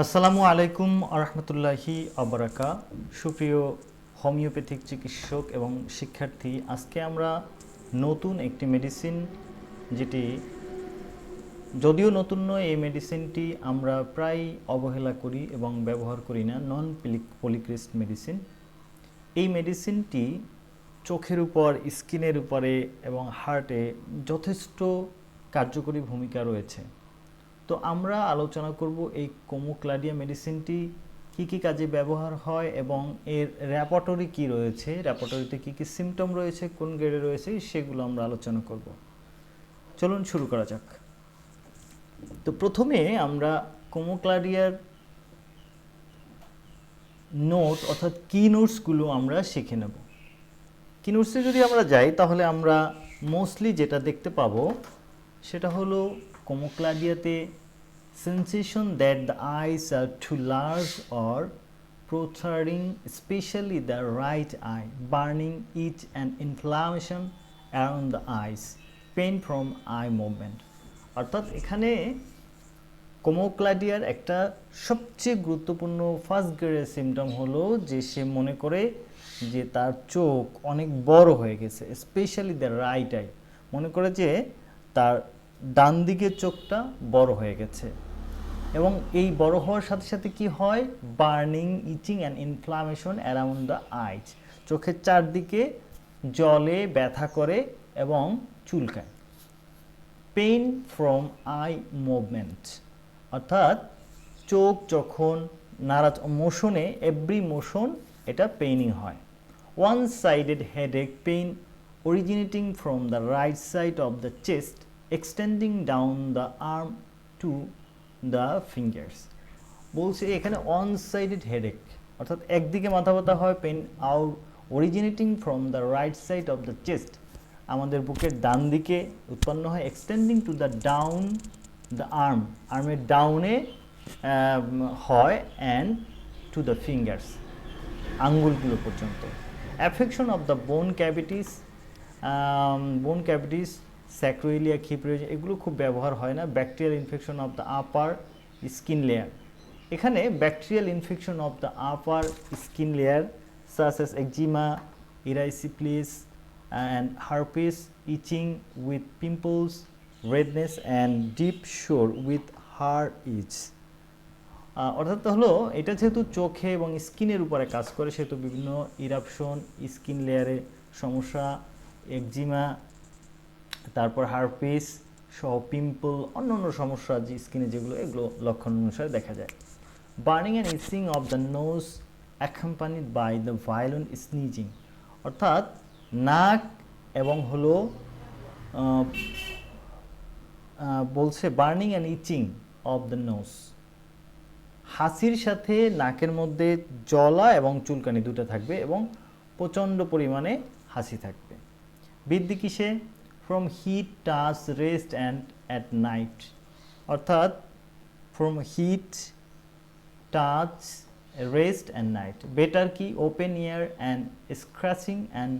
আসসালামু আলাইকুম আরহামতুল্লাহি আবরাকা। সুপ্রিয় হোমিওপ্যাথিক চিকিৎসক এবং শিক্ষার্থী, আজকে আমরা নতুন একটি মেডিসিন, যেটি যদিও নতুন নয়, এই মেডিসিনটি আমরা প্রায় অবহেলা করি এবং ব্যবহার করি না, নন পলিক্রিস্ট মেডিসিন। এই মেডিসিনটি চোখের উপর, স্কিনের উপরে এবং হার্টে যথেষ্ট কার্যকরী ভূমিকা রয়েছে। তো আমরা আলোচনা করব এই কোমোক্লাডিয়া মেডিসিনটি কি কি কাজে ব্যবহার হয় এবং এর রেপার্টরি কি রয়েছে, রেপার্টরিতে কি কি সিমটম রয়েছে, কোন গ্রেডে রয়েছে, সেগুলো আমরা আলোচনা করব। চলুন শুরু করা যাক। তো প্রথমে আমরা কোমোক্লাডিয়ার নোট অর্থাৎ কি নোটসগুলো আমরা শিখে নেব। কি নোটসে যদি আমরা যাই তাহলে আমরা মোস্টলি যেটা দেখতে পাবো সেটা হলো কোমোক্লাডিয়াতে sensation that the eyes are too large or protruding, especially the right eye, burning, itch and inflammation around the eyes, pain from eye movement। অর্থাৎ এখানে কোমোক্লাডিয়ার একটা সবচেয়ে গুরুত্বপূর্ণ ফার্স্ট গ্রেডের সিমটম হলো যে সে মনে করে যে তার চোখ অনেক বড় হয়ে গেছে, স্পেশালি দ্য রাইট আই, মনে করে যে তার ডান দিকের চোখটা বড় হয়ে গেছে। এবং এই বড় হওয়ার সাথে সাথে কি হয়? Burning, itching and inflammation around the eyes, চোখের চারদিকে জলে ব্যথা করে এবং চুলকায়। পেইন ফ্রম আই মুভমেন্ট, অর্থাৎ চোখ যখন মোশনে, এভরি মোশন এটা পেইনিং হয়। One sided headache pain originating from the right side of the chest extending down the arm two the fingers. বলছে এখানে অন সাইডেড হেডেক, অর্থাৎ একদিকে মাথা ব্যথা হয়, pain out originating from the right side of the chest, আমাদের বুকের ডান দিকে উৎপন্ন হয়, extending to the down the arm, আর্মের ডাউনে হয়, অ্যান্ড টু দ্য ফিঙ্গার্স, আঙ্গুলগুলো পর্যন্ত। Affection of the bone cavities স্যাক্রোইলিয়া, খিপ্রিয়া, এগুলো খুব ব্যবহার হয় না। Bacterial infection of the upper skin layer, এখানে bacterial infection of the upper skin layer such as eczema, erysipelas and herpes, itching with pimples, redness and deep শোর with her each. অর্থাৎ হলো এটা যেহেতু চোখে এবং স্কিনের উপরে কাজ করে, সেহেতু বিভিন্ন ইরাপশন, স্কিন লেয়ারে সমস্যা, একজিমা, তারপর হারপিস সহ পিম্পল, অন্যান্য সমস্যা যে স্কিনে যেগুলো, এগুলো লক্ষণ অনুসারে দেখা যায়। Burning and itching of the nose accompanied by the violent sneezing, অর্থাৎ নাক এবং হলো বলছে burning and itching of the nose, হাসির সাথে নাকের মধ্যে জ্বলা এবং চুলকানি দুটো থাকবে এবং প্রচণ্ড পরিমাণে হাসি থাকবে। বৃদ্ধি কিসে? From heat, touch, rest and at night, অর্থাৎ from heat, touch, rest and night. Better কি? Open air and scratching and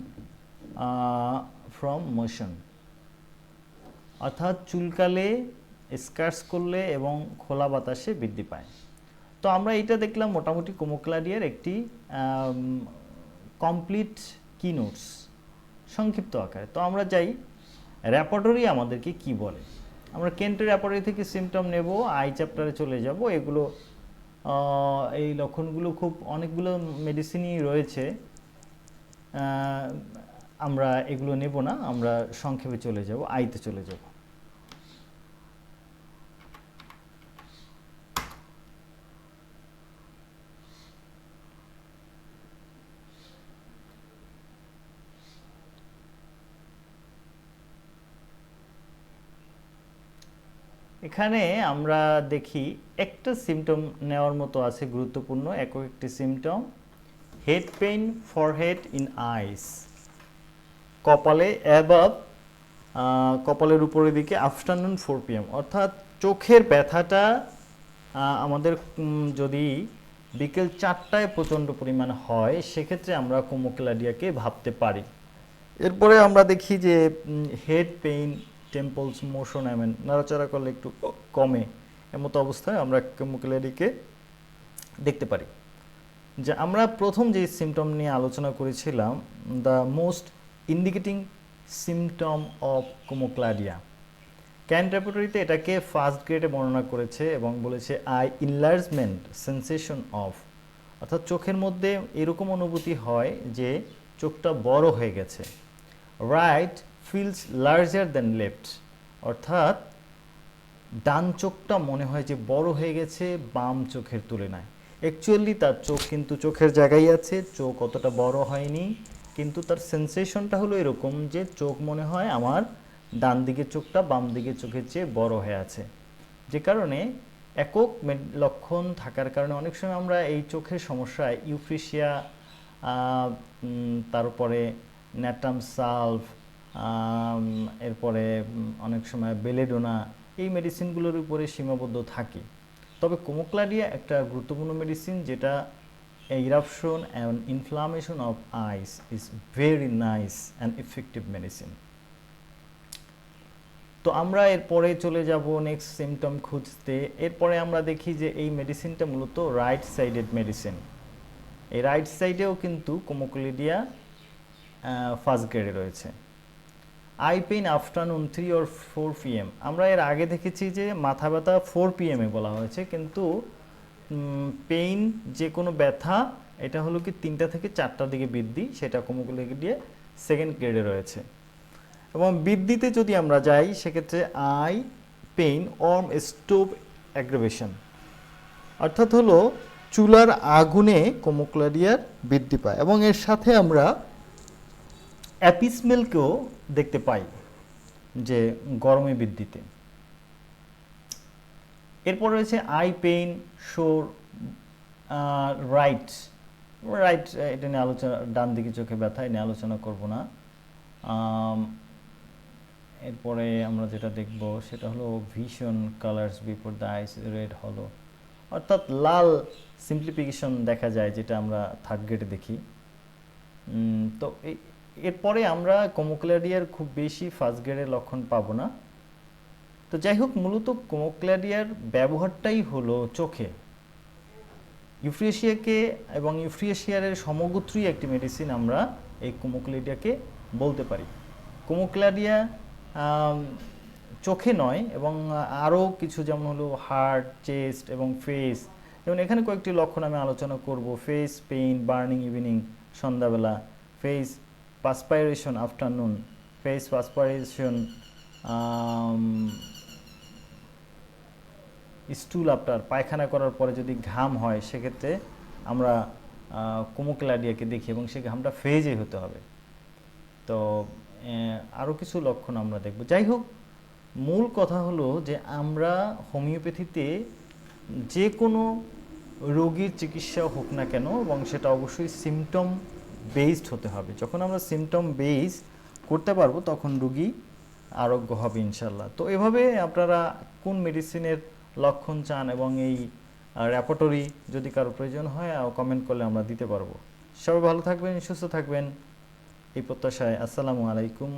from motion, অর্থাৎ চুলকালে, স্ক্র্যাচ করলে এবং খোলা বাতাসে বৃদ্ধি পায়। তো আমরা এটা দেখলাম মোটামুটি কোমোক্লাডিয়ার একটি কমপ্লিট কি নোটস সংক্ষিপ্ত আকারে। তো আমরা যাই রেপার্টরি আমাদেরকে কি বলে। আমরা কেন্টের রেপার্টরি থেকে সিমটম নেব, আই চ্যাপ্টারে চলে যাব। এগুলো এই লক্ষণগুলো খুব অনেকগুলো মেডিসিনই রয়েছে, আমরা এগুলো নেব না, আমরা সংক্ষেপে চলে যাব, আইতে চলে যাব। এখানে আমরা দেখি একটা সিমটম নেওয়ার মতো আছে, গুরুত্বপূর্ণ একটি symptom, head pain, forehead in eyes, কপালে অ্যাবাভ, কপালের উপরের দিকে, আফটারনুন 4 PM, অর্থাৎ চোখের ব্যথাটা আমাদের যদি বিকেল 4টায় প্রচণ্ড পরিমাণ হয়, সেক্ষেত্রে আমরা কোমোক্লাডিয়াকে ভাবতে পারি। এরপরে আমরা দেখি যে হেড পেইন, টেম্পলস মোশন, নাড়াচাড়া করলে একটু কমে, এমতো অবস্থায় আমরা কোমোক্লাডিয়াকে দেখতে পারি। যে আমরা প্রথম যে সিমটম নিয়ে আলোচনা করেছিলাম, the most indicating symptom of Comocladia, Kent রেপার্টরিতে এটাকে ফার্স্ট গ্রেডে বর্ণনা করেছে এবং বলেছে আই ইনলার্জমেন্ট সেন্সেশন অফ, অর্থাৎ চোখের মধ্যে এরকম অনুভূতি হয় যে চোখটা বড় হয়ে গেছে। Right feels larger than left, অর্থাৎ ডান চোখটা মনে হয় যে বড় হয়ে গেছে বাম চোখের তুলনায়। অ্যাকচুয়ালি তার চোখ কিন্তু চোখের জায়গায় আছে, চোখ অতটা বড় হয়নি, কিন্তু তার সেন্সেশনটা হলো এরকম যে চোখ মনে হয় আমার ডান দিকের চোখটা বাম দিকের চোখের চেয়ে বড় হয়ে আছে। যে কারণে একক লক্ষণ থাকার কারণে অনেক সময় আমরা এই চোখের সমস্যায় ইউফ্রেশিয়া, তারপরে ন্যাটাম সালভ, এরপরে অনেক সময় বেলেডোনা, এই মেডিসিনগুলোর উপরে সীমাবদ্ধ থাকি। তবে কোমোক্লাডিয়া একটা গুরুত্বপূর্ণ মেডিসিন, যেটা eruption and inflammation of eyes is very nice and effective medicine. তো আমরা এরপরে চলে যাব নেক্সট সিমটম খুঁজতে। এরপরে আমরা দেখি যে এই মেডিসিনটা মূলত রাইট সাইডেড মেডিসিন। এই রাইট সাইডেও কিন্তু কোমোক্লাডিয়া ফার্স্ট গ্রেডে রয়েছে। I pain afternoon 3 or 4 PM, আমরা এর আগে দেখেছি যে মাথা ব্যথা 4 PM এ বলা হয়েছে, কিন্তু পেইন যে কোনো ব্যথা এটা হলো কি 3টা থেকে 4টার দিকে বৃদ্ধি, সেটা কোমোক্লাডিয়া সেকেন্ড গ্রেডে রয়েছে। এবং বৃদ্ধিতে যদি আমরা যাই সেক্ষেত্রে eye pain warm stove aggravation, অর্থাৎ হলো চুলার আগুনে কোমোক্লাডিয়ার বৃদ্ধি পায় এবং এর সাথে আমরা অ্যাপিসমেলকেও দেখতে পাই যে গরমে বৃদ্ধিতে। এরপর রয়েছে আই পেইন শোর রাইট রাইট, এটা নিয়ে আলোচনা, ডান দিকে চোখে ব্যথা নিয়ে আলোচনা করব না। এরপরে আমরা যেটা দেখব সেটা হলো vision colours before the eyes red হলো, অর্থাৎ লাল সিম্পলিফিকেশন দেখা যায়, যেটা আমরা থার্ড গ্রেডে দেখি। তো এরপরে আমরা কোমোক্লাডিয়ার খুব বেশি ফার্স্ট গ্রেডের লক্ষণ পাবো না। তো যাই হোক, মূলত কোমোক্লাডিয়ার ব্যবহারটাই হলো চোখে। ইউফ্রেশিয়াকে এবং ইউফ্রেশিয়ারের সমগোত্রী একটি মেডিসিন আমরা এই কোমোক্লাডিয়াকে বলতে পারি। কোমোক্লাডিয়া চোখে নয়, এবং আরও কিছু যেমন হলো হার্ট, চেস্ট এবং ফেস, যেমন এখানে কয়েকটি লক্ষণ আমি আলোচনা করব। ফেস পেইন বার্নিং ইভিনিং, সন্ধ্যাবেলা। Face perspiration afternoon, face perspiration stool after, পায়খানা করার পরে যদি ঘাম হয় সেক্ষেত্রে আমরা কোমোক্লাডিয়াকে দেখি, এবং সেই ঘামটা ফেজে হতে হবে। তো আরও কিছু লক্ষণ আমরা দেখব। যাই হোক, মূল কথা হলো যে আমরা হোমিওপ্যাথিতে যে কোনো রোগীর চিকিৎসা হোক না কেন, এবং সেটা অবশ্যই সিমটম বেসড হতে হবে। যখন আমরা সিমটম বেস করতে পারবো তখন রোগী আরোগ্য হবে ইনশাল্লাহ। তো এভাবে আপনারা কোন মেডিসিনের লক্ষণ চান এবং এই রেপার্টরি যদি কারো প্রয়োজন হয় কমেন্ট করলে আমরা দিতে পারবো। সবাই ভালো থাকবেন, সুস্থ থাকবেন এই প্রত্যাশায়। আসসালামু আলাইকুম।